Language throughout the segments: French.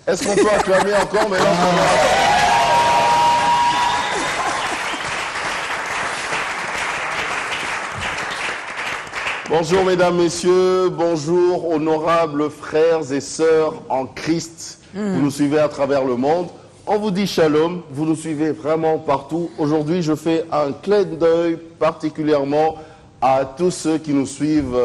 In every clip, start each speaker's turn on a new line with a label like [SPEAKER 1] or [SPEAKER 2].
[SPEAKER 1] Est-ce qu'on peut acclamer encore, mais là, Bonjour mesdames, messieurs, bonjour honorables frères et sœurs en Christ. Vous nous suivez à travers le monde. On vous dit shalom, vous nous suivez vraiment partout. Aujourd'hui, je fais un clin d'œil particulièrement à tous ceux qui nous suivent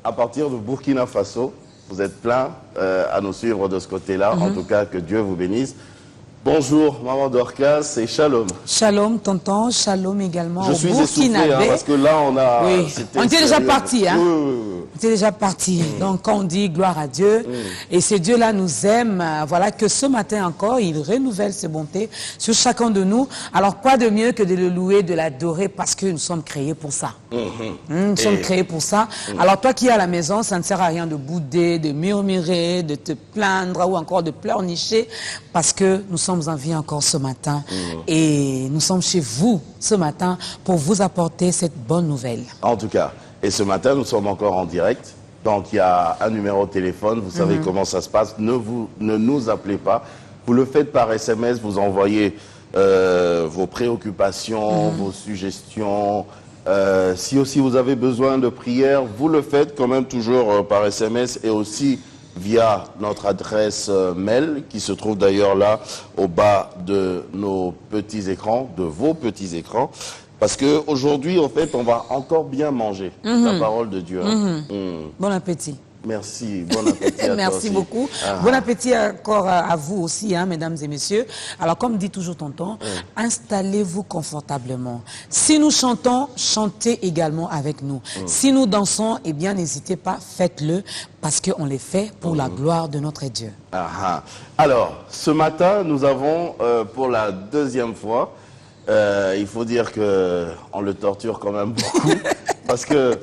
[SPEAKER 1] à partir de Burkina Faso. Vous êtes plein à nous suivre de ce côté-là. En tout cas, que Dieu vous bénisse. Bonjour, maman Dorcas et shalom.
[SPEAKER 2] Shalom, tonton, shalom également.
[SPEAKER 1] Je suis essoufflé parce que là, on a...
[SPEAKER 2] Oui, on était déjà parti. Hein?
[SPEAKER 1] Oui.
[SPEAKER 2] On était déjà parti. Donc, quand on dit gloire à Dieu, et ce Dieu-là nous aime, voilà que ce matin encore, il renouvelle ses bontés sur chacun de nous. Alors, quoi de mieux que de le louer, de l'adorer, parce que nous sommes créés pour ça. Nous sommes créés pour ça. Alors, toi qui es à la maison, ça ne sert à rien de bouder, de murmurer, de te plaindre ou encore de pleurnicher, parce que nous sommes en vie encore ce matin et nous sommes chez vous ce matin pour vous apporter cette bonne nouvelle.
[SPEAKER 1] En tout cas, et ce matin, nous sommes encore en direct. Donc, il y a un numéro de téléphone. Vous savez comment ça se passe. Ne nous appelez pas. Vous le faites par SMS. Vous envoyez vos préoccupations, vos suggestions. Si aussi vous avez besoin de prière, vous le faites quand même toujours par SMS et aussi via notre adresse mail qui se trouve d'ailleurs là au bas de nos petits écrans, de vos petits écrans. Parce qu'aujourd'hui, en fait, on va encore bien manger la parole de Dieu.
[SPEAKER 2] Bon appétit.
[SPEAKER 1] Merci, bon appétit à
[SPEAKER 2] Merci
[SPEAKER 1] toi aussi.
[SPEAKER 2] beaucoup. Bon appétit encore à vous aussi, hein, mesdames et messieurs. Alors, comme dit toujours tonton, installez-vous confortablement. Si nous chantons, chantez également avec nous. Si nous dansons, eh bien, n'hésitez pas, faites-le, parce qu'on les fait pour la gloire de notre Dieu.
[SPEAKER 1] Alors, ce matin, nous avons, pour la deuxième fois, il faut dire qu'on le torture quand même beaucoup, parce que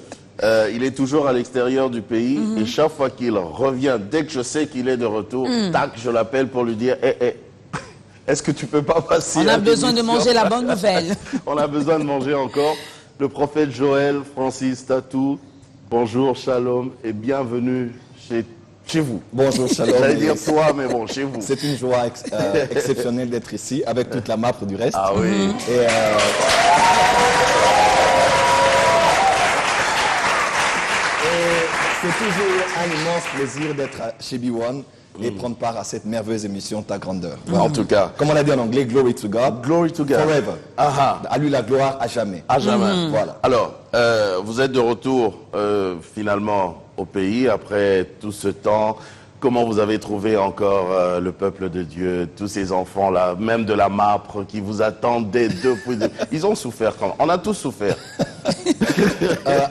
[SPEAKER 1] il est toujours à l'extérieur du pays et chaque fois qu'il revient, dès que je sais qu'il est de retour, tac, je l'appelle pour lui dire est-ce que tu peux pas passer?
[SPEAKER 2] On a besoin de manger la bonne nouvelle.
[SPEAKER 1] On a besoin de manger encore. Le prophète Joël Francis Tatou, bonjour, shalom et bienvenue chez vous.
[SPEAKER 3] Bonjour, shalom.
[SPEAKER 1] J'allais dire toi, mais bon, chez vous.
[SPEAKER 3] C'est une joie exceptionnelle d'être ici, avec toute la MAPRE du reste.
[SPEAKER 1] Ah oui.
[SPEAKER 3] Et, c'est toujours un immense plaisir d'être chez B1 et prendre part à cette merveilleuse émission Ta Grandeur.
[SPEAKER 1] En tout cas.
[SPEAKER 3] Comme on l'a dit en anglais, glory to God.
[SPEAKER 1] Glory to God.
[SPEAKER 3] Forever. À lui la gloire à jamais.
[SPEAKER 1] À jamais.
[SPEAKER 3] Voilà.
[SPEAKER 1] Alors, vous êtes de retour finalement au pays après tout ce temps. Comment vous avez trouvé encore le peuple de Dieu, tous ces enfants-là, même de la MAPRE qui vous attendent depuis... Ils ont souffert quand même. On a tous souffert.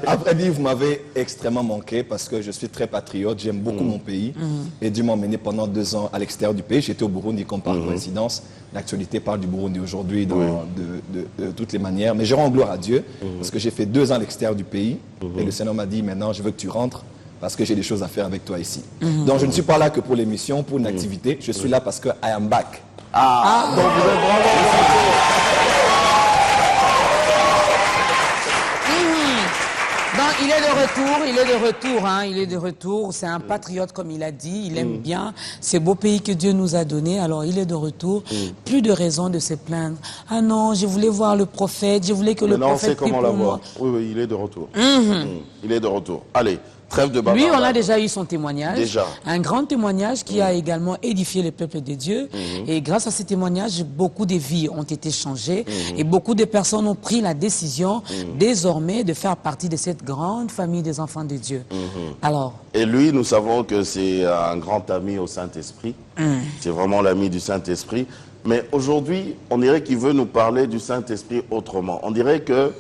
[SPEAKER 3] À vrai dire, vous m'avez extrêmement manqué parce que je suis très patriote, j'aime beaucoup mon pays. Et Dieu m'a emmené pendant 2 ans à l'extérieur du pays. J'étais au Burundi comme par coïncidence. L'actualité parle du Burundi aujourd'hui de toutes les manières. Mais je rends gloire à Dieu parce que j'ai fait 2 ans à l'extérieur du pays. Et le Seigneur m'a dit, maintenant je veux que tu rentres parce que j'ai des choses à faire avec toi ici. Donc je ne suis pas là que pour l'émission, pour une activité. Je suis là parce que I am back.
[SPEAKER 1] Donc vous êtes vraiment...
[SPEAKER 2] Donc, il est de retour, hein, il est de retour. C'est un patriote, comme il a dit. Il aime bien ce beau pays que Dieu nous a donné. Alors, il est de retour. Plus de raison de se plaindre. Ah non, je voulais voir le prophète. Je voulais que le prophète prie pour moi.
[SPEAKER 1] Oui, il est de retour. Il est de retour. Allez, trêve de bavardage.
[SPEAKER 2] Lui, on a déjà eu son témoignage.
[SPEAKER 1] Déjà.
[SPEAKER 2] Un grand témoignage qui a également édifié le peuple de Dieu. Et grâce à ce témoignage, beaucoup de vies ont été changées. Et beaucoup de personnes ont pris la décision désormais de faire partie de cette grande famille des enfants de Dieu. Alors.
[SPEAKER 1] Et lui, nous savons que c'est un grand ami au Saint-Esprit. C'est vraiment l'ami du Saint-Esprit. Mais aujourd'hui, on dirait qu'il veut nous parler du Saint-Esprit autrement. On dirait que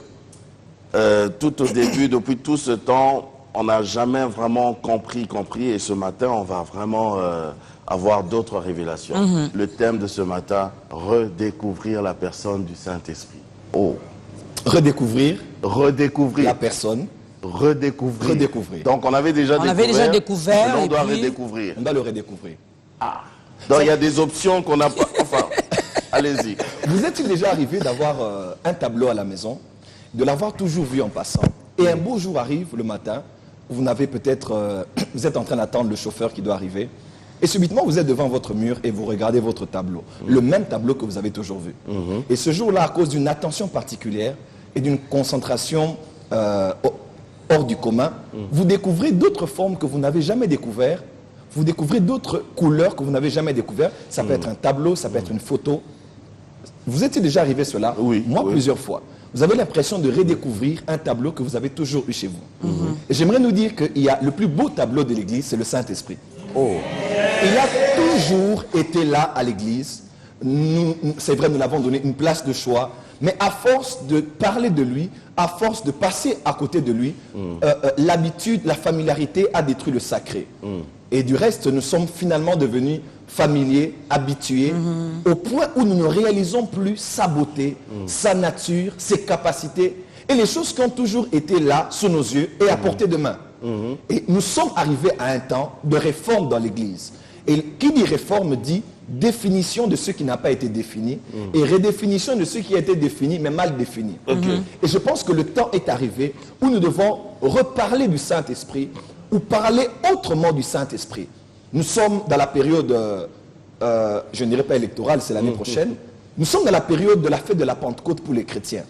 [SPEAKER 1] tout au début, depuis tout ce temps, on n'a jamais vraiment compris. Et ce matin, on va vraiment avoir d'autres révélations. Le thème de ce matin, redécouvrir la personne du Saint-Esprit.
[SPEAKER 3] Redécouvrir la personne.
[SPEAKER 1] Redécouvrir. Donc on avait déjà
[SPEAKER 2] découvert.
[SPEAKER 1] Mais on doit redécouvrir.
[SPEAKER 3] On doit le redécouvrir.
[SPEAKER 1] Donc il y a des options qu'on n'a pas... Enfin, allez-y.
[SPEAKER 3] Vous êtes-il déjà arrivé d'avoir un tableau à la maison, de l'avoir toujours vu en passant, et un beau jour arrive le matin, vous n'avez peut-être, vous êtes en train d'attendre le chauffeur qui doit arriver, et subitement vous êtes devant votre mur et vous regardez votre tableau, le même tableau que vous avez toujours vu. Et ce jour-là, à cause d'une attention particulière et d'une concentration hors du commun, vous découvrez d'autres formes que vous n'avez jamais découvertes. Vous découvrez d'autres couleurs que vous n'avez jamais découvertes. Ça peut être un tableau, ça peut être une photo. Vous étiez déjà arrivé cela?
[SPEAKER 1] Oui.
[SPEAKER 3] Moi,
[SPEAKER 1] oui.
[SPEAKER 3] plusieurs fois. Vous avez l'impression de redécouvrir un tableau que vous avez toujours eu chez vous. Et j'aimerais nous dire qu'il y a le plus beau tableau de l'Église, c'est le Saint-Esprit.
[SPEAKER 1] Oh.
[SPEAKER 3] Il a toujours été là à l'Église. C'est vrai, nous l'avons donné une place de choix. Mais à force de parler de lui, à force de passer à côté de lui, l'habitude, la familiarité a détruit le sacré. Et du reste, nous sommes finalement devenus familiers, habitués, au point où nous ne réalisons plus sa beauté, sa nature, ses capacités, et les choses qui ont toujours été là, sous nos yeux, et à portée de main. Et nous sommes arrivés à un temps de réforme dans l'Église. Et qui dit réforme dit définition de ce qui n'a pas été défini et redéfinition de ce qui a été défini mais mal défini. Et je pense que le temps est arrivé où nous devons reparler du Saint-Esprit ou parler autrement du Saint-Esprit. Nous sommes dans la période, je ne dirais pas électorale, c'est l'année prochaine. Nous sommes dans la période de la fête de la Pentecôte pour les chrétiens.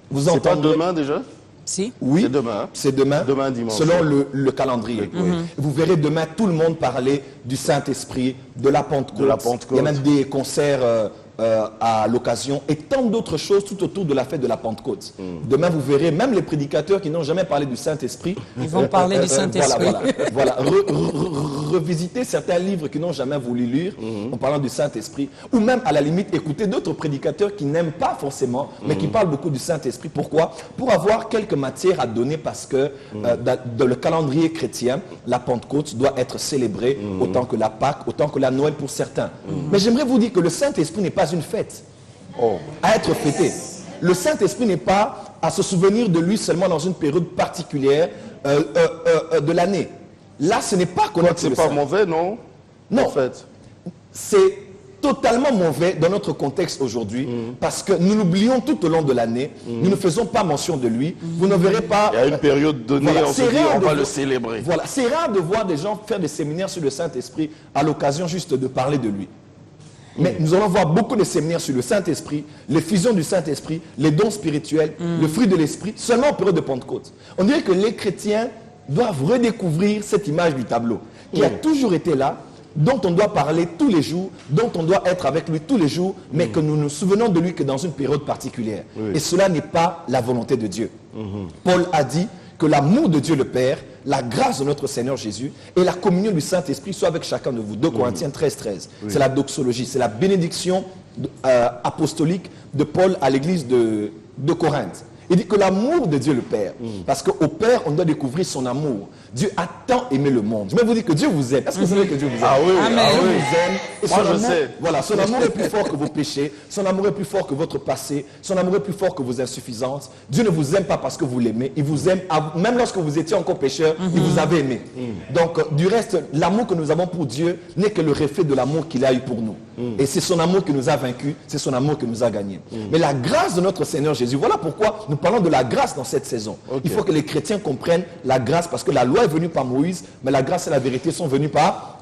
[SPEAKER 3] Vous
[SPEAKER 1] C'est pas
[SPEAKER 3] entendrez...
[SPEAKER 1] demain déjà?
[SPEAKER 2] Si.
[SPEAKER 3] Oui,
[SPEAKER 1] c'est demain.
[SPEAKER 3] C'est demain,
[SPEAKER 1] Demain dimanche.
[SPEAKER 3] selon le calendrier. Vous verrez demain tout le monde parler du Saint-Esprit, de la Pentecôte.
[SPEAKER 1] De la Pentecôte.
[SPEAKER 3] Il y a même des concerts à l'occasion et tant d'autres choses tout autour de la fête de la Pentecôte. Demain, vous verrez même les prédicateurs qui n'ont jamais parlé du Saint-Esprit.
[SPEAKER 2] Ils vont parler du Saint-Esprit.
[SPEAKER 3] Voilà. Revisiter certains livres qu'ils n'ont jamais voulu lire en parlant du Saint-Esprit. Ou même, à la limite, écouter d'autres prédicateurs qui n'aiment pas forcément, mais qui parlent beaucoup du Saint-Esprit. Pourquoi? Pour avoir quelques matières à donner parce que dans le calendrier chrétien, la Pentecôte doit être célébrée autant que la Pâque, autant que la Noël pour certains. Mais j'aimerais vous dire que le Saint-Esprit n'est pas une fête à être fêtée. Le Saint-Esprit n'est pas à se souvenir de lui seulement dans une période particulière de l'année. Là, ce n'est pas connaître
[SPEAKER 1] C'est
[SPEAKER 3] le
[SPEAKER 1] pas
[SPEAKER 3] Saint.
[SPEAKER 1] mauvais, non?
[SPEAKER 3] Non.
[SPEAKER 1] En fait.
[SPEAKER 3] C'est totalement mauvais dans notre contexte aujourd'hui parce que nous l'oublions tout au long de l'année. Nous ne faisons pas mention de lui. Vous ne verrez pas...
[SPEAKER 1] Il y a une période donnée,
[SPEAKER 3] Voilà,
[SPEAKER 1] on se
[SPEAKER 3] c'est
[SPEAKER 1] dit,
[SPEAKER 3] rare
[SPEAKER 1] on
[SPEAKER 3] de
[SPEAKER 1] va
[SPEAKER 3] voir-
[SPEAKER 1] le célébrer.
[SPEAKER 3] Voilà, c'est rare de voir des gens faire des séminaires sur le Saint-Esprit à l'occasion juste de parler de lui. Mais nous allons voir beaucoup de séminaires sur le Saint-Esprit, les fusions du Saint-Esprit, les dons spirituels, le fruit de l'Esprit, seulement en période de Pentecôte. On dirait que les chrétiens doivent redécouvrir cette image du tableau, qui a toujours été là, dont on doit parler tous les jours, dont on doit être avec lui tous les jours, mais que nous nous souvenons de lui que dans une période particulière. Et cela n'est pas la volonté de Dieu. Paul a dit que l'amour de Dieu le Père, la grâce de notre Seigneur Jésus et la communion du Saint-Esprit soient avec chacun de vous. 2 Corinthiens 13. C'est la doxologie, c'est la bénédiction apostolique de Paul à l'église de Corinthe. Il dit que l'amour de Dieu le Père, parce qu'au Père, on doit découvrir son amour. Dieu a tant aimé le monde. Je vais vous dire que Dieu vous aime. Est-ce que vous savez que Dieu vous aime?
[SPEAKER 1] Ah oui,
[SPEAKER 2] Amen.
[SPEAKER 1] ah
[SPEAKER 3] Dieu
[SPEAKER 1] oui.
[SPEAKER 3] vous aime. Et
[SPEAKER 1] Moi,
[SPEAKER 3] son
[SPEAKER 1] je
[SPEAKER 3] amour,
[SPEAKER 1] sais.
[SPEAKER 3] voilà, son amour est plus fort que vos péchés. Son amour est plus fort que votre passé. Son amour est plus fort que vos insuffisances. Dieu ne vous aime pas parce que vous l'aimez. Il vous aime, même lorsque vous étiez encore pécheur, il vous avait aimé. Donc, du reste, l'amour que nous avons pour Dieu n'est que le reflet de l'amour qu'il a eu pour nous. Et c'est son amour qui nous a vaincus. C'est son amour qui nous a gagnés. Mais la grâce de notre Seigneur Jésus, voilà pourquoi nous parlons de la grâce dans cette saison. Il faut que les chrétiens comprennent la grâce parce que la loi est venue par Moïse, mais la grâce et la vérité sont venues par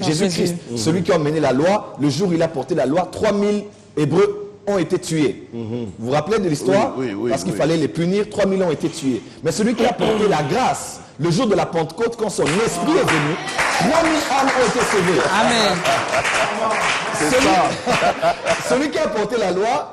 [SPEAKER 3] Jésus-Christ. Celui qui a emmené la loi, le jour où il a porté la loi, 3000 Hébreux ont été tués. Vous vous rappelez de l'histoire?
[SPEAKER 1] Oui,
[SPEAKER 3] Parce qu'il fallait les punir, 3000 ont été tués. Mais celui qui a porté la grâce, le jour de la Pentecôte, quand son esprit est venu, 3000 âmes ont été sauvées.
[SPEAKER 2] Amen.
[SPEAKER 3] Celui qui a porté la loi,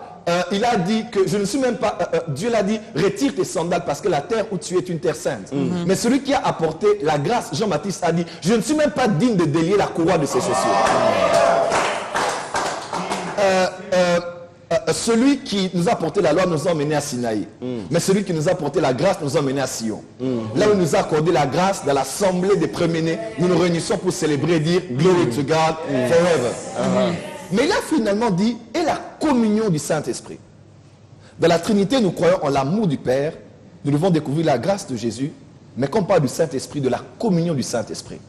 [SPEAKER 3] il a dit que je ne suis même pas... Dieu l'a dit, retire tes sandales parce que la terre où tu es est une terre sainte. Mais celui qui a apporté la grâce, Jean-Baptiste a dit, je ne suis même pas digne de délier la courroie de ses chaussures. Celui qui nous a porté la loi nous a emmenés à Sinaï. Mais celui qui nous a porté la grâce nous a emmenés à Sion. Là où il nous a accordé la grâce, dans l'assemblée des premiers-nés, nous nous réunissons pour célébrer et dire Glory to God forever. Mais il a finalement dit, et la communion du Saint-Esprit. Dans la Trinité, nous croyons en l'amour du Père. Nous devons découvrir la grâce de Jésus. Mais quand on parle du Saint-Esprit, de la communion du Saint-Esprit.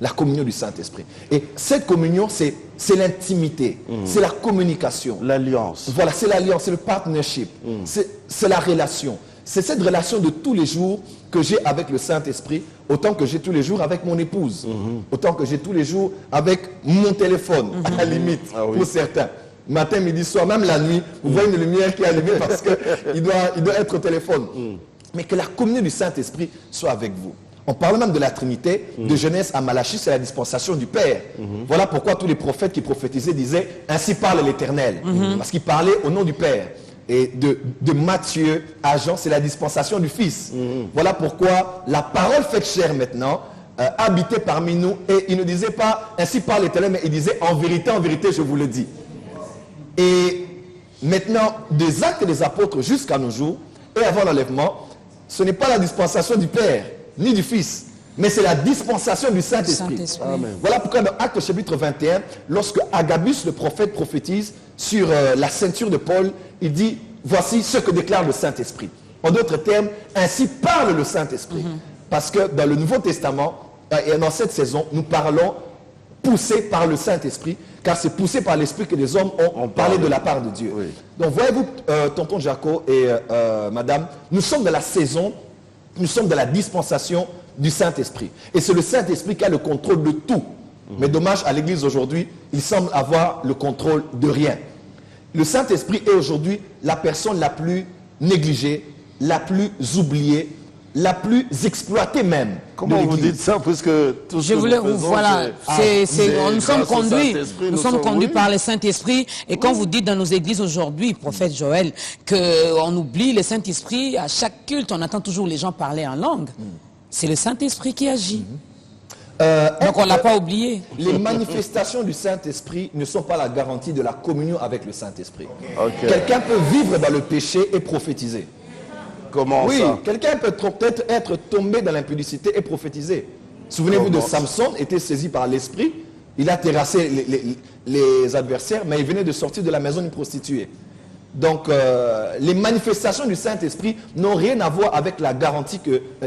[SPEAKER 3] La communion du Saint-Esprit. Et cette communion, c'est l'intimité. C'est la communication.
[SPEAKER 1] L'alliance.
[SPEAKER 3] Voilà, c'est l'alliance, c'est le partnership. C'est la relation. C'est cette relation de tous les jours que j'ai avec le Saint-Esprit, autant que j'ai tous les jours avec mon épouse, autant que j'ai tous les jours avec mon téléphone, à la limite, pour certains. Matin, midi, soir, même la nuit, vous voyez une lumière qui est allumée parce qu'il doit être au téléphone. mais que la communion du Saint-Esprit soit avec vous. On parle même de la Trinité, de Genèse à Malachie, c'est la dispensation du Père. Voilà pourquoi tous les prophètes qui prophétisaient disaient « Ainsi parle l'Éternel ». Parce qu'ils parlaient au nom du Père. Et de Matthieu à Jean, c'est la dispensation du Fils. Voilà pourquoi la parole faite chair maintenant, habitait parmi nous, et il ne disait pas « Ainsi parle l'Éternel », mais il disait « En vérité, je vous le dis ». Et maintenant, des actes des apôtres jusqu'à nos jours, et avant l'enlèvement, ce n'est pas la dispensation du Père, ni du Fils, mais c'est la dispensation du Saint-Esprit. Voilà pourquoi dans Actes chapitre 21, lorsque Agabus le prophète prophétise sur la ceinture de Paul, il dit, voici ce que déclare le Saint-Esprit. En d'autres termes, ainsi parle le Saint-Esprit. Parce que dans le Nouveau Testament, et dans cette saison, nous parlons poussés par le Saint-Esprit, car c'est poussé par l'Esprit que les hommes ont parlé de la part de Dieu. Oui. Donc voyez-vous, tonton Jaco et madame, nous sommes dans la saison, nous sommes dans la dispensation du Saint-Esprit. Et c'est le Saint-Esprit qui a le contrôle de tout. Mais dommage, à l'Église aujourd'hui, il semble avoir le contrôle de rien. Le Saint-Esprit est aujourd'hui la personne la plus négligée, la plus oubliée, la plus exploitée même.
[SPEAKER 1] Comment vous dites ça? Puisque tout ce que nous faisons,
[SPEAKER 2] voilà, nous sommes conduits par le Saint-Esprit. Et quand vous dites dans nos églises aujourd'hui, prophète Joël, qu'on oublie le Saint-Esprit, à chaque culte, on attend toujours les gens parler en langue. C'est le Saint-Esprit qui agit. Donc on ne l'a pas oublié.
[SPEAKER 3] Les manifestations du Saint-Esprit ne sont pas la garantie de la communion avec le Saint-Esprit. Quelqu'un peut vivre dans le péché et prophétiser.
[SPEAKER 1] Comment
[SPEAKER 3] oui,
[SPEAKER 1] ça?
[SPEAKER 3] Quelqu'un peut peut-être être tombé dans l'impudicité et prophétiser. Souvenez-vous de Samson, était saisi par l'esprit. Il a terrassé les adversaires, mais il venait de sortir de la maison d'une prostituée. Donc, les manifestations du Saint-Esprit n'ont rien à voir avec la garantie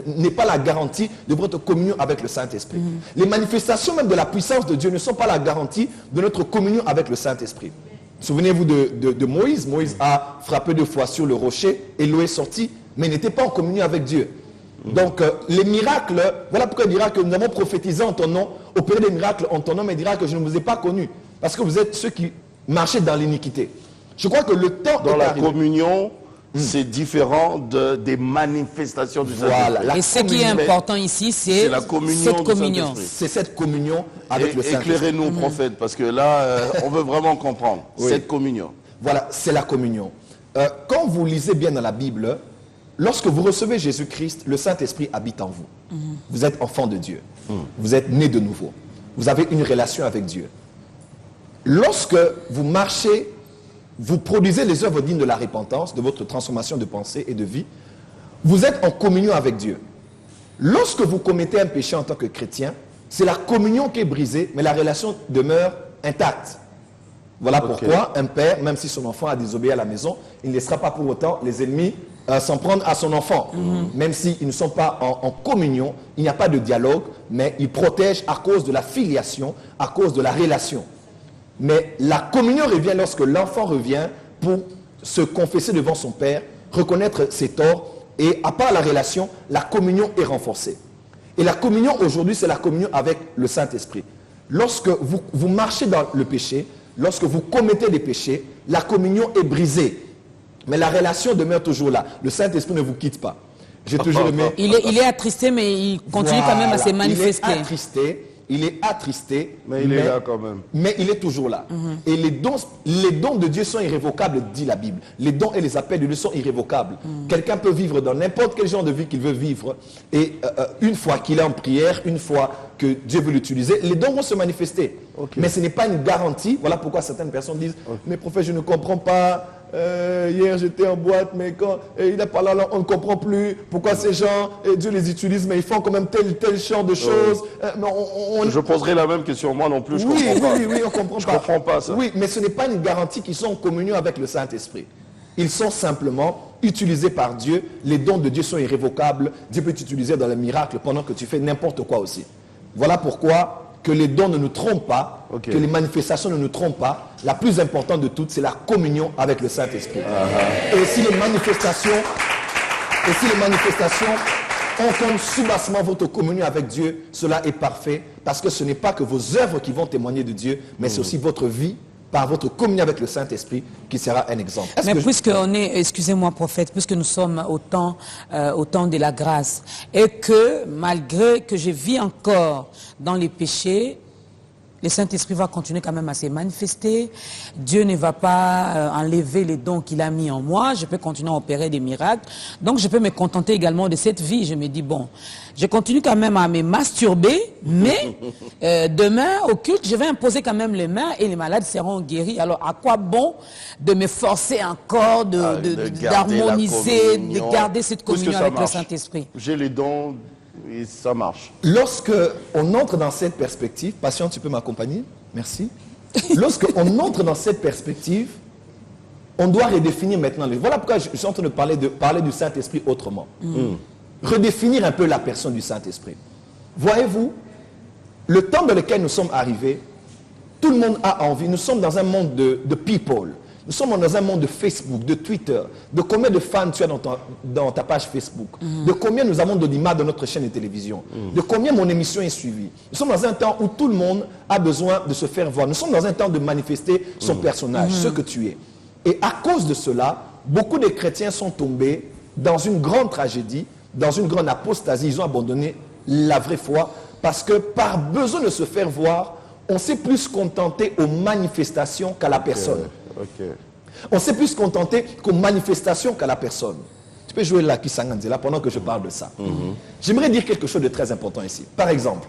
[SPEAKER 3] n'est pas la garantie de votre communion avec le Saint-Esprit. Les manifestations même de la puissance de Dieu ne sont pas la garantie de notre communion avec le Saint-Esprit. Souvenez-vous de Moïse. Moïse a frappé 2 fois sur le rocher et l'eau est sortie, mais il n'était pas en communion avec Dieu. Donc, les miracles, voilà pourquoi il dira que nous avons prophétisé en ton nom, opéré des miracles en ton nom, mais il dira que je ne vous ai pas connus, parce que vous êtes ceux qui marchaient dans l'iniquité. Je crois que le temps
[SPEAKER 1] dans la communion, c'est différent des manifestations du Saint-Esprit.
[SPEAKER 2] Voilà. Et ce qui est important ici, c'est cette communion.
[SPEAKER 3] C'est cette communion avec le Saint-Esprit.
[SPEAKER 1] Éclairez-nous, prophète, parce que là, on veut vraiment comprendre cette communion.
[SPEAKER 3] Voilà, c'est la communion. Quand vous lisez bien dans la Bible, lorsque vous recevez Jésus-Christ, le Saint-Esprit habite en vous. Vous êtes enfant de Dieu. Vous êtes né de nouveau. Vous avez une relation avec Dieu. Lorsque vous marchez, vous produisez les œuvres dignes de la repentance, de votre transformation de pensée et de vie, vous êtes en communion avec Dieu. Lorsque vous commettez un péché en tant que chrétien, c'est la communion qui est brisée, mais la relation demeure intacte. Voilà pourquoi un père, même si son enfant a désobéi à la maison, il ne laissera pas pour autant les ennemis s'en prendre à son enfant. Même s'ils ne sont pas en communion, il n'y a pas de dialogue, mais il protège à cause de la filiation, à cause de la relation. Mais la communion revient lorsque l'enfant revient pour se confesser devant son père, reconnaître ses torts, et à part la relation, la communion est renforcée. Et la communion aujourd'hui, c'est la communion avec le Saint-Esprit. Lorsque vous marchez dans le péché, lorsque vous commettez des péchés, la communion est brisée. Mais la relation demeure toujours là. Le Saint-Esprit ne vous quitte pas. J'ai toujours aimé...
[SPEAKER 2] Il est attristé, mais il continue quand même à se manifester.
[SPEAKER 3] Il est attristé,
[SPEAKER 1] mais il est là quand même.
[SPEAKER 3] Mais il est toujours là. Et les dons de Dieu sont irrévocables, dit la Bible. Les dons et les appels de Dieu sont irrévocables. Quelqu'un peut vivre dans n'importe quel genre de vie qu'il veut vivre. Et une fois qu'il est en prière, une fois que Dieu veut l'utiliser, les dons vont se manifester. Mais ce n'est pas une garantie. Voilà pourquoi certaines personnes disent « Mais prophète, je ne comprends pas. Hier j'étais en boîte, mais quand il a parlé là, on ne comprend plus pourquoi ces gens, Dieu les utilise, mais ils font quand même tel genre de choses.
[SPEAKER 1] Je poserai la même question, moi non plus, je comprends pas.
[SPEAKER 3] Oui, on comprend pas.
[SPEAKER 1] Je comprends pas ça.
[SPEAKER 3] Oui, mais ce n'est pas une garantie qu'ils sont en communion avec le Saint-Esprit. Ils sont simplement utilisés par Dieu. Les dons de Dieu sont irrévocables. Dieu peut t'utiliser dans le miracle pendant que tu fais n'importe quoi aussi. Voilà pourquoi que les dons ne nous trompent pas, que les manifestations ne nous trompent pas. La plus importante de toutes, c'est la communion avec le Saint-Esprit. Et si les manifestations ont comme soubassement votre communion avec Dieu, cela est parfait, parce que ce n'est pas que vos œuvres qui vont témoigner de Dieu, mais c'est aussi votre vie par votre communion avec le Saint-Esprit qui sera un exemple.
[SPEAKER 2] Mais puisque on est, excusez-moi prophète, puisque nous sommes au temps de la grâce, et que malgré que je vis encore dans les péchés, le Saint-Esprit va continuer quand même à se manifester. Dieu ne va pas enlever les dons qu'il a mis en moi. Je peux continuer à opérer des miracles. Donc, je peux me contenter également de cette vie. Je me dis, bon, je continue quand même à me masturber, mais demain, au culte, je vais imposer quand même les mains et les malades seront guéris. Alors, à quoi bon de me forcer encore, d'harmoniser, de garder cette communion avec le Saint-Esprit?
[SPEAKER 1] J'ai les dons... Et ça marche.
[SPEAKER 3] Lorsque on entre dans cette perspective, Patient, tu peux m'accompagner? Merci. Lorsque on entre dans cette perspective, on doit redéfinir maintenant. Voilà pourquoi je suis en train de parler du Saint-Esprit autrement. Redéfinir un peu la personne du Saint-Esprit. Voyez-vous, le temps dans lequel nous sommes arrivés, tout le monde a envie. Nous sommes dans un monde de people. Nous sommes dans un monde de Facebook, de Twitter, de combien de fans tu as dans ta page Facebook, de combien nous avons de l'image de notre chaîne de télévision, de combien mon émission est suivie. Nous sommes dans un temps où tout le monde a besoin de se faire voir. Nous sommes dans un temps de manifester son personnage, ce que tu es. Et à cause de cela, beaucoup de chrétiens sont tombés dans une grande tragédie, dans une grande apostasie. Ils ont abandonné la vraie foi parce que par besoin de se faire voir, on s'est plus contenté aux manifestations qu'à la personne. On s'est plus contenté qu'aux manifestations qu'à la personne. Tu peux jouer là, Kisanganzela, pendant que je parle de ça. J'aimerais dire quelque chose de très important ici. Par exemple,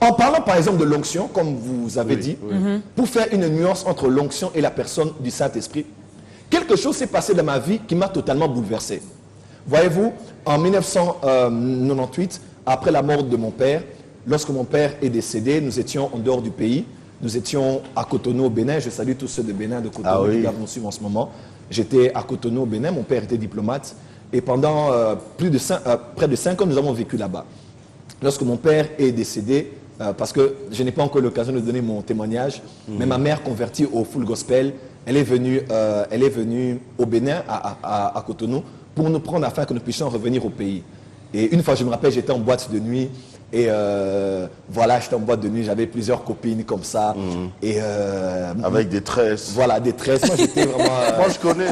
[SPEAKER 3] en parlant par exemple de l'onction, comme vous avez dit, pour faire une nuance entre l'onction et la personne du Saint-Esprit, quelque chose s'est passé dans ma vie qui m'a totalement bouleversé. Voyez-vous, en 1998, après la mort de mon père, lorsque mon père est décédé, nous étions en dehors du pays. Nous étions à Cotonou au Bénin. Je salue tous ceux de Bénin, de Cotonou qui nous suivent en ce moment. J'étais à Cotonou au Bénin. Mon père était diplomate. Et pendant près de 5 ans, nous avons vécu là-bas. Lorsque mon père est décédé, parce que je n'ai pas encore l'occasion de donner mon témoignage, mais ma mère convertie au full gospel, elle est venue au Bénin, à Cotonou, pour nous prendre afin que nous puissions revenir au pays. Et une fois, je me rappelle, j'étais en boîte de nuit. Et voilà, j'étais en boîte de nuit, j'avais plusieurs copines comme ça. Et
[SPEAKER 1] avec des tresses.
[SPEAKER 3] Voilà, des tresses. Moi, j'étais vraiment...
[SPEAKER 1] Moi, je connais.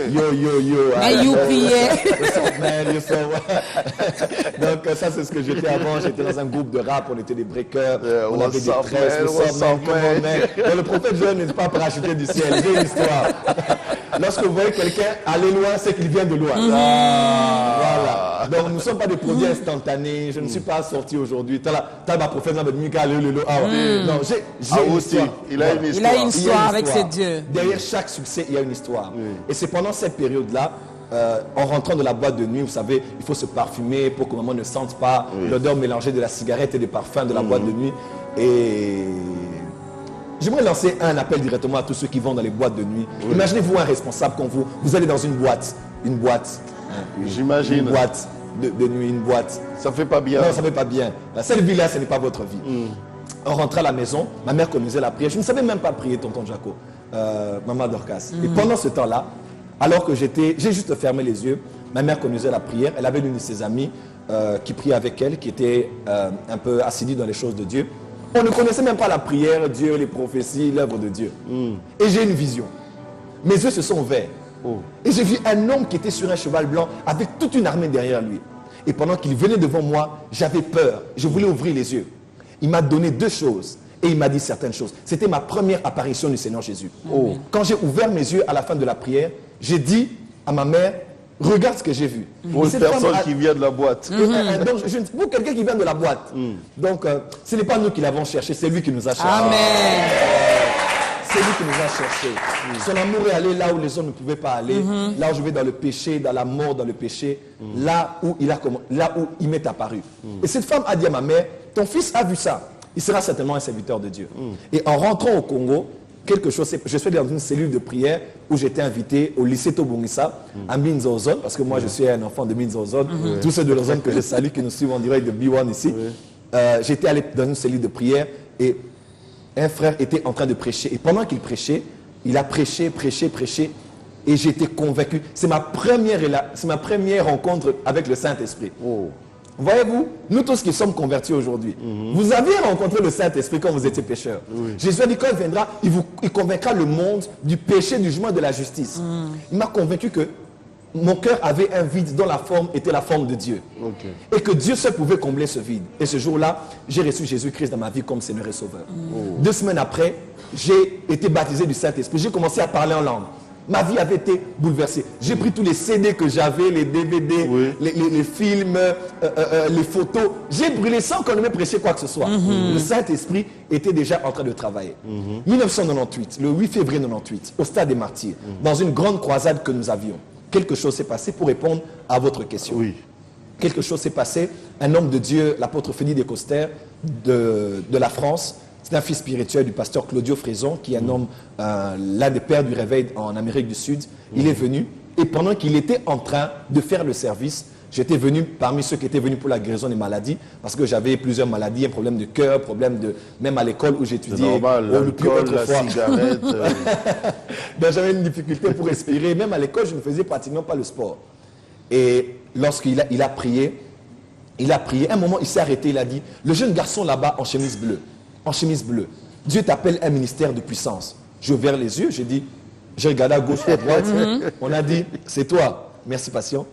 [SPEAKER 3] Donc, ça, c'est ce que j'étais avant. J'étais dans un groupe de rap, on était des breakers, on avait des tresses. Le prophète Joël n'est pas parachuté du ciel. J'ai une histoire. Lorsque vous voyez quelqu'un aller loin, c'est qu'il vient de loin. Voilà. Donc, nous ne sommes pas des produits instantanés. Je ne suis pas sorti aujourd'hui. T'as ma prophète, non, j'ai une histoire.
[SPEAKER 1] Il a une histoire.
[SPEAKER 2] Il a une histoire avec ses dieux.
[SPEAKER 3] Derrière chaque succès, il y a une histoire. Et c'est pendant cette période-là, en rentrant de la boîte de nuit, vous savez, il faut se parfumer pour que maman ne sente pas l'odeur mélangée de la cigarette et des parfums de la boîte de nuit. Et j'aimerais lancer un appel directement à tous ceux qui vont dans les boîtes de nuit. Imaginez-vous un responsable comme vous. Vous allez dans une boîte.
[SPEAKER 1] J'imagine.
[SPEAKER 3] Une boîte de nuit, une boîte.
[SPEAKER 1] Ça fait pas bien.
[SPEAKER 3] Non, ça fait pas bien. Cette vie-là, ce n'est pas votre vie. On rentrait à la maison, ma mère conduisait la prière. Je ne savais même pas prier, tonton Jaco, maman Dorcas. Et pendant ce temps-là, alors que j'ai juste fermé les yeux, ma mère conduisait la prière. Elle avait l'une de ses amies qui priait avec elle, qui était un peu assidue dans les choses de Dieu. On ne connaissait même pas la prière, Dieu, les prophéties, l'œuvre de Dieu. Et j'ai une vision. Mes yeux se sont ouverts. Et j'ai vu un homme qui était sur un cheval blanc avec toute une armée derrière lui. Et pendant qu'il venait devant moi, j'avais peur. Je voulais ouvrir les yeux. Il m'a donné 2 choses et il m'a dit certaines choses. C'était ma première apparition du Seigneur Jésus. Quand j'ai ouvert mes yeux à la fin de la prière, j'ai dit à ma mère, regarde ce que j'ai vu.
[SPEAKER 1] Pour une personne qui vient de la boîte.
[SPEAKER 3] Donc, pour quelqu'un qui vient de la boîte. Donc, ce n'est pas nous qui l'avons cherché, c'est lui qui nous a cherché.
[SPEAKER 2] Amen.
[SPEAKER 3] C'est lui qui nous a cherchés. Son amour est allé là où les hommes ne pouvaient pas aller. Là où je vais dans le péché, dans la mort, dans le péché. Là où il m'est apparu. Et cette femme a dit à ma mère, ton fils a vu ça. Il sera certainement un serviteur de Dieu. Et en rentrant au Congo, quelque chose, je suis dans une cellule de prière où j'étais invité au lycée Tobongisa, à Minzozone, parce que moi je suis un enfant de Minzozone. Tous ceux de l'Ozone que je salue, qui nous suivent en direct de B1 ici. J'étais allé dans une cellule de prière et un frère était en train de prêcher. Et pendant qu'il prêchait, il a prêché. Et j'étais convaincu. C'est ma première rencontre avec le Saint-Esprit. Voyez-vous, nous tous qui sommes convertis aujourd'hui, vous aviez rencontré le Saint-Esprit quand vous étiez pécheur. Jésus a dit quand il viendra, il convaincra le monde du péché, du jugement et de la justice. Il m'a convaincu que mon cœur avait un vide dont la forme était la forme de Dieu. Et que Dieu seul pouvait combler ce vide. Et ce jour-là, j'ai reçu Jésus-Christ dans ma vie comme Seigneur et Sauveur. 2 semaines après, j'ai été baptisé du Saint-Esprit. J'ai commencé à parler en langue. Ma vie avait été bouleversée. J'ai pris tous les CD que j'avais, les DVD, les films, les photos. J'ai brûlé sans qu'on ne me prêchait quoi que ce soit. Le Saint-Esprit était déjà en train de travailler. 1998, le 8 février 1998, au Stade des Martyrs, dans une grande croisade que nous avions, quelque chose s'est passé pour répondre à votre question. Quelque chose s'est passé. Un homme de Dieu, l'apôtre Félix Descoster de la France, c'est un fils spirituel du pasteur Claudio Frezon, qui est un homme, l'un des pères du réveil en Amérique du Sud. Il est venu, et pendant qu'il était en train de faire le service, j'étais venu parmi ceux qui étaient venus pour la guérison des maladies, parce que j'avais plusieurs maladies, un problème de cœur, problème de... Même à l'école où j'étudiais...
[SPEAKER 1] normal, l'alcool, la cigarette...
[SPEAKER 3] Ben, j'avais une difficulté pour respirer. Même à l'école, je ne faisais pratiquement pas le sport. Et lorsqu'il a prié, un moment, il s'est arrêté, il a dit, le jeune garçon là-bas en chemise bleue, Dieu t'appelle un ministère de puissance. J'ai ouvert les yeux, j'ai regardé à gauche et à droite, on a dit, c'est toi, merci patient.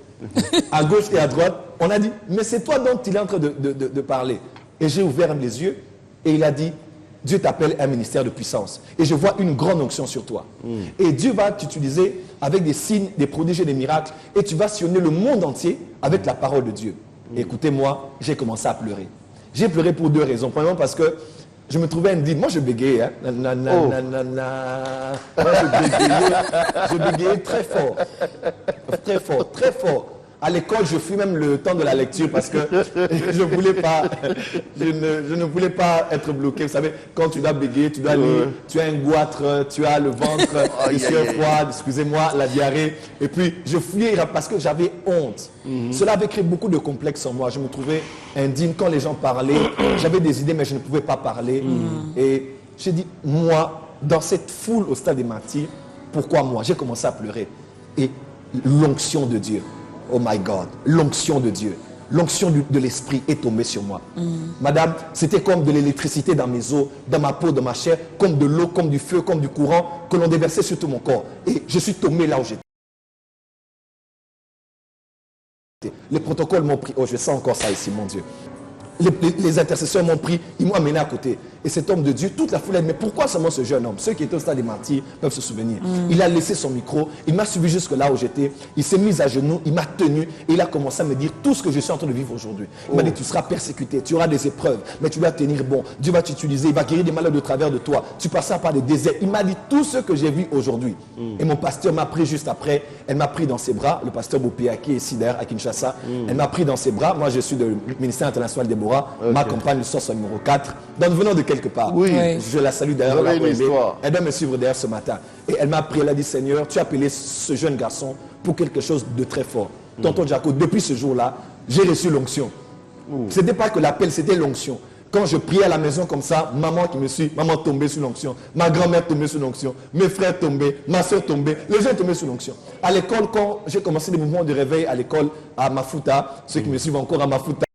[SPEAKER 3] À gauche et à droite, on a dit, mais c'est toi dont il est en train de parler. Et j'ai ouvert les yeux et il a dit, Dieu t'appelle un ministère de puissance. Et je vois une grande onction sur toi. Et Dieu va t'utiliser avec des signes, des prodiges et des miracles. Et tu vas sillonner le monde entier avec la parole de Dieu. Écoutez-moi, j'ai commencé à pleurer. J'ai pleuré pour 2 raisons. Premièrement parce que je me trouvais indigne. Moi, je bégayais. Hein. Moi, je bégayais très fort. Très fort, très fort. À l'école, je fus même le temps de la lecture parce que je ne voulais pas être bloqué. Vous savez, quand tu dois bégayer, tu dois lire, tu as un goitre, tu as le ventre, les sueurs froides, excusez-moi, la diarrhée. Et puis, je fuyais parce que j'avais honte. Cela avait créé beaucoup de complexes en moi. Je me trouvais indigne quand les gens parlaient. J'avais des idées, mais je ne pouvais pas parler. Et j'ai dit, moi, dans cette foule au Stade des Martyrs, pourquoi moi? J'ai commencé à pleurer. Et l'onction de Dieu. Oh my God, l'onction de Dieu, l'onction de l'Esprit est tombée sur moi. Madame, c'était comme de l'électricité dans mes os, dans ma peau, dans ma chair, comme de l'eau, comme du feu, comme du courant que l'on déversait sur tout mon corps. Et je suis tombé là où j'étais. Les protocoles m'ont pris. Oh, je sens encore ça ici, mon Dieu. Les intercesseurs m'ont pris, ils m'ont amené à côté. Et cet homme de Dieu, toute la foule a dit, mais pourquoi seulement ce jeune homme? Ceux qui étaient au Stade des Martyrs peuvent se souvenir. Il a laissé son micro, il m'a suivi jusque là où j'étais, il s'est mis à genoux, il m'a tenu et il a commencé à me dire tout ce que je suis en train de vivre aujourd'hui. Il m'a dit, tu seras persécuté, tu auras des épreuves, mais tu dois tenir bon. Dieu va t'utiliser, il va guérir des malades de travers de toi. Tu passeras par des déserts. Il m'a dit tout ce que j'ai vu aujourd'hui. Et mon pasteur m'a pris juste après, elle m'a pris dans ses bras, le pasteur Boupéa qui est ici derrière à Kinshasa. Elle m'a pris dans ses bras, moi je suis du ministère international Déborah, ma compagne sort son numéro 4. Donc nous venons de quelque part. Je la salue d'ailleurs. Elle doit me suivre d'ailleurs ce matin. Et elle m'a prié, elle a dit, Seigneur, tu as appelé ce jeune garçon pour quelque chose de très fort. Tonton Jaco, depuis ce jour-là, j'ai reçu l'onction. Ce n'était pas que l'appel, c'était l'onction. Quand je priais à la maison comme ça, maman tombait sous l'onction. Ma grand-mère tombait sous l'onction. Mes frères tombaient, ma soeur tombait. Les gens tombaient sous l'onction. À l'école, quand j'ai commencé les mouvements de réveil à l'école à Mafuta, ceux qui me suivent encore à Mafuta,